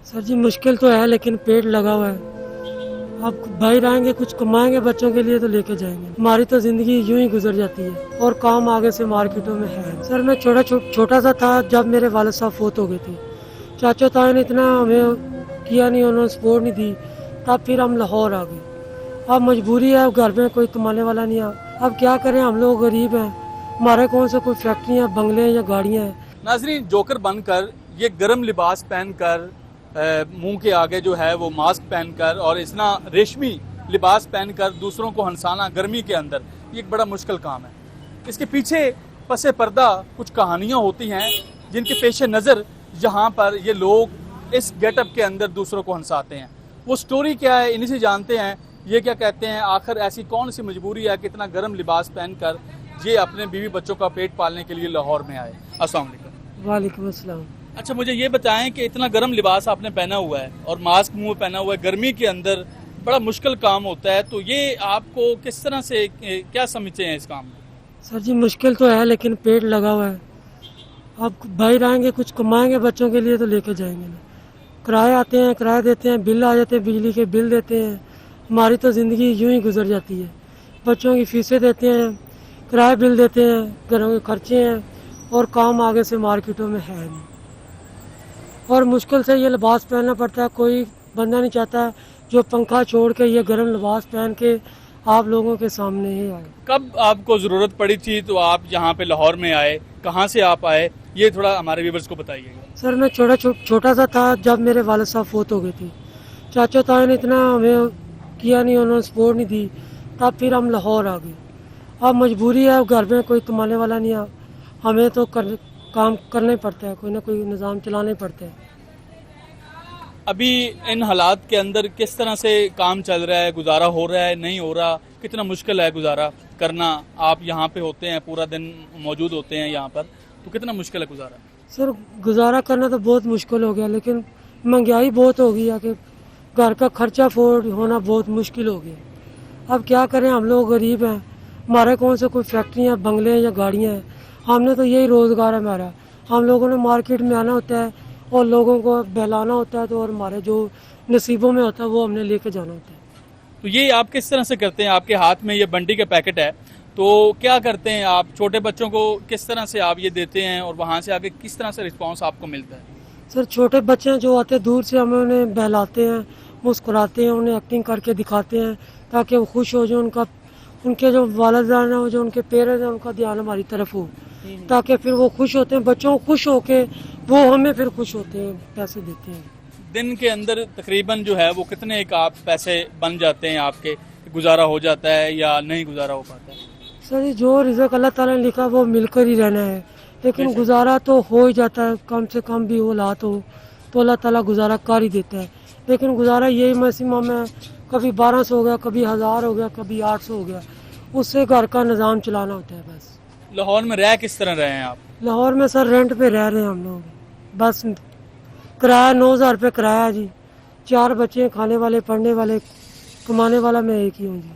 سر جی مشکل تو ہے لیکن پیٹ لگا ہوا ہے. اب باہر آئیں گے کچھ کمائیں گے بچوں کے لیے تو لے کے جائیں گے. ہماری تو زندگی یوں ہی گزر جاتی ہے اور کام آگے سے مارکیٹوں میں ہے. سر میں چھوٹا سا تھا جب میرے والد صاحب فوت ہو گئے تھے. چاچا تایا نے اتنا ہمیں کیا نہیں, انہوں نے سپورٹ نہیں دی. تب پھر ہم لاہور آ گئے. اب مجبوری ہے, اب گھر میں کوئی کمانے والا نہیں ہے. اب کیا کریں, ہم لوگ غریب ہیں. ہمارے کون سے کوئی فیکٹریاں بنگلے یا گاڑیاں ہیں. ناظرین, جوکر بن کر, یہ گرم لباس پہن کر, منہ کے آگے جو ہے وہ ماسک پہن کر اور اتنا ریشمی لباس پہن کر دوسروں کو ہنسانا گرمی کے اندر, یہ ایک بڑا مشکل کام ہے. اس کے پیچھے پس پردہ کچھ کہانیاں ہوتی ہیں جن کے پیش نظر یہاں پر یہ لوگ اس گیٹ اپ کے اندر دوسروں کو ہنساتے ہیں. وہ سٹوری کیا ہے انہی سے جانتے ہیں. یہ کیا کہتے ہیں, آخر ایسی کون سی مجبوری ہے کہ اتنا گرم لباس پہن کر یہ اپنے بیوی بچوں کا پیٹ پالنے کے لیے لاہور میں آئے. السلام علیکم. وعلیکم السلام. اچھا, مجھے یہ بتائیں کہ اتنا گرم لباس آپ نے پہنا ہوا ہے اور ماسک منہ پہنا ہوا ہے, گرمی کے اندر بڑا مشکل کام ہوتا ہے, تو یہ آپ کو کس طرح سے کیا سمجھتے ہیں اس کام میں؟ سر جی مشکل تو ہے لیکن پیٹ لگا ہوا ہے. اب باہر آئیں گے کچھ کمائیں گے بچوں کے لیے تو لے کے جائیں گے. کرایہ آتے ہیں, کرایہ دیتے ہیں, بل آ جاتے ہیں, بجلی کے بل دیتے ہیں. ہماری تو زندگی یوں ہی گزر جاتی ہے. بچوں کی فیسیں دیتے ہیں, کرایہ بل دیتے ہیں, گھروں کے خرچے ہیں اور کام آگے سے مارکیٹوں میں ہے نہیں. اور مشکل سے یہ لباس پہننا پڑتا ہے. کوئی بندہ نہیں چاہتا جو پنکھا چھوڑ کے یہ گرم لباس پہن کے آپ لوگوں کے سامنے ہی آئے. کب آپ کو ضرورت پڑی تھی تو آپ یہاں پہ لاہور میں آئے, کہاں سے آپ آئے, یہ تھوڑا ہمارے ویورز کو بتائیے گا. سر میں چھوٹا سا تھا جب میرے والد صاحب فوت ہو گئے تھے. چاچا تایا نے اتنا ہمیں کیا نہیں, انہوں نے سپورٹ نہیں دی. تب پھر ہم لاہور آ گئے. اب مجبوری ہے, اب گھر میں کوئی کمانے والا نہیں ہے. ہمیں تو کام کرنا ہی پڑتا ہے, کوئی نہ کوئی نظام چلانا ہی پڑتا ہے. ابھی ان حالات کے اندر کس طرح سے کام چل رہا ہے, گزارا ہو رہا ہے, نہیں ہو رہا, کتنا مشکل ہے گزارا کرنا؟ آپ یہاں پہ ہوتے ہیں, پورا دن موجود ہوتے ہیں یہاں پر, تو کتنا مشکل ہے گزارا؟ سر گزارا کرنا تو بہت مشکل ہو گیا, لیکن مہنگائی بہت ہو گئی ہے کہ گھر کا خرچہ افورڈ ہونا بہت مشکل ہو گیا. اب کیا کریں, ہم لوگ غریب ہیں. ہمارے کون سے کوئی فیکٹریاں بنگلے یا گاڑیاں ہیں. ہم نے تو یہی روزگار ہے ہمارا. ہم لوگوں نے مارکیٹ میں آنا ہوتا ہے اور لوگوں کو بہلانا ہوتا ہے, تو اور ہمارے جو نصیبوں میں ہوتا ہے وہ ہم نے لے کے جانا ہوتا ہے. تو یہ آپ کس طرح سے کرتے ہیں؟ آپ کے ہاتھ میں یہ بنڈی کا پیکٹ ہے, تو کیا کرتے ہیں آپ؟ چھوٹے بچوں کو کس طرح سے آپ یہ دیتے ہیں اور وہاں سے آگے کس طرح سے رسپانس آپ کو ملتا ہے؟ سر چھوٹے بچے جو آتے ہیں دور سے, ہم انہیں بہلاتے ہیں, مسکراتے ہیں, انہیں ایکٹنگ کر کے دکھاتے ہیں تاکہ وہ خوش ہو. جو ان کے جو والدین ہیں, جو ان کے پیرنٹس ہیں, ان کا دھیان ہماری طرف ہو, تاکہ پھر وہ خوش ہوتے ہیں. بچوں کو خوش ہو کے وہ ہمیں پھر خوش ہوتے ہیں, پیسے دیتے ہیں. دن کے اندر تقریباً جو ہے وہ کتنے ایک آپ پیسے بن جاتے ہیں آپ کے, گزارا ہو جاتا ہے یا نہیں گزارا ہو پاتا ہے؟ سر جو رزق اللہ تعالیٰ نے لکھا وہ مل کر ہی رہنا ہے, لیکن گزارا تو ہو ہی جاتا ہے. کم سے کم بھی اولاد ہو تو اللہ تعالیٰ گزارا کر ہی دیتا ہے. لیکن گزارا یہی میکسیمم ہے, کبھی 1200 ہو گیا, کبھی 1000 ہو گیا, کبھی 800 ہو گیا. اس سے گھر کا نظام چلانا ہوتا ہے بس. لاہور میں رہ کس طرح رہے ہیں آپ؟ لاہور میں سر رینٹ پہ رہ رہے ہیں ہم لوگ. بس کرایہ 9000 روپے کرایہ جی. 4 بچے ہیں, کھانے والے, پڑھنے والے, کمانے والا میں ایک ہی ہوں جی.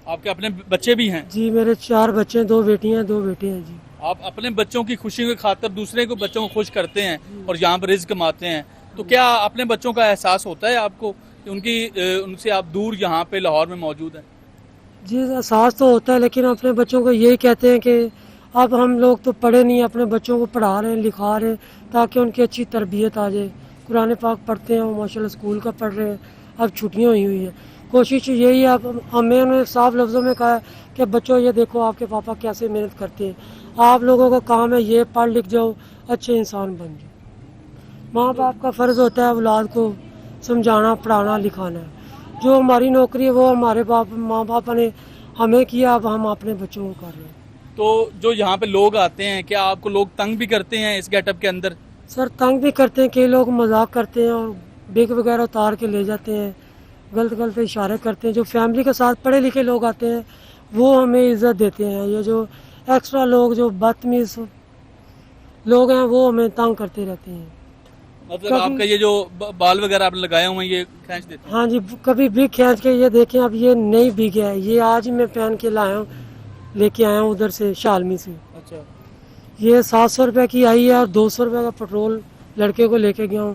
آپ کے اپنے بچے بھی ہیں؟ جی میرے 4 بچے ہیں, 2 بیٹیاں ہیں, 2 بیٹے ہیں جی. آپ اپنے بچوں کی خوشی کی خاطر دوسرے کو بچوں کو خوش کرتے ہیں اور یہاں پر رزق کماتے ہیں, تو کیا اپنے بچوں کا احساس ہوتا ہے آپ کو کہ ان سے آپ دور یہاں پہ لاہور میں موجود ہیں؟ جی احساس تو ہوتا ہے, لیکن اپنے بچوں کو یہی کہتے ہیں کہ اب ہم لوگ تو پڑھے نہیں, اپنے بچوں کو پڑھا رہے ہیں, لکھا رہے ہیں تاکہ ان کی اچھی تربیت آ جائے. قرآن پاک پڑھتے ہیں, وہ ماشاء اللہ اسکول کا پڑھ رہے ہیں. اب چھٹیاں ہوئی ہیں, کوشش یہی ہے. اب ہمیں انہوں نے صاف لفظوں میں کہا ہے کہ بچوں یہ دیکھو آپ کے پاپا کیسے محنت کرتے ہیں, آپ لوگوں کا کام ہے یہ پڑھ لکھ جاؤ, اچھے انسان بن جاؤ. ماں باپ کا فرض ہوتا ہے اولاد کو سمجھانا, پڑھانا, لکھانا. جو ہماری نوکری ہے وہ ہمارے ماں باپ نے ہمیں کیا, اب ہم اپنے بچوں کو کر رہے ہیں. تو جو یہاں پہ لوگ آتے ہیں, کیا آپ کو لوگ تنگ بھی کرتے ہیں اس گیٹ اپ کے اندر؟ سر تنگ بھی کرتے ہیں, کئی لوگ مذاق کرتے ہیں اور بیگ وغیرہ اتار کے لے جاتے ہیں, غلط اشارے کرتے ہیں. جو فیملی کے ساتھ پڑھے لکھے لوگ آتے ہیں وہ ہمیں عزت دیتے ہیں. یہ جو ایکسٹرا لوگ جو بدتمیز لوگ ہیں وہ ہمیں تنگ کرتے رہتے ہیں. مطلب آپ کا یہ جو بال وغیرہ آپ لگائے ہوئے ہیں یہ کھینچ دیتے ہیں؟ ہاں جی, کبھی بگ کھینچ کے یہ دیکھیں, اب یہ نہیں بگ ہے, یہ آج ہی میں پہن کے لایا ہوں, لے کے آیا ہوں ادھر سے شالمی سے. اچھا, یہ 700 روپے کی آئی ہے اور 200 روپے کا پیٹرول لڑکے کو لے کے گیا ہوں.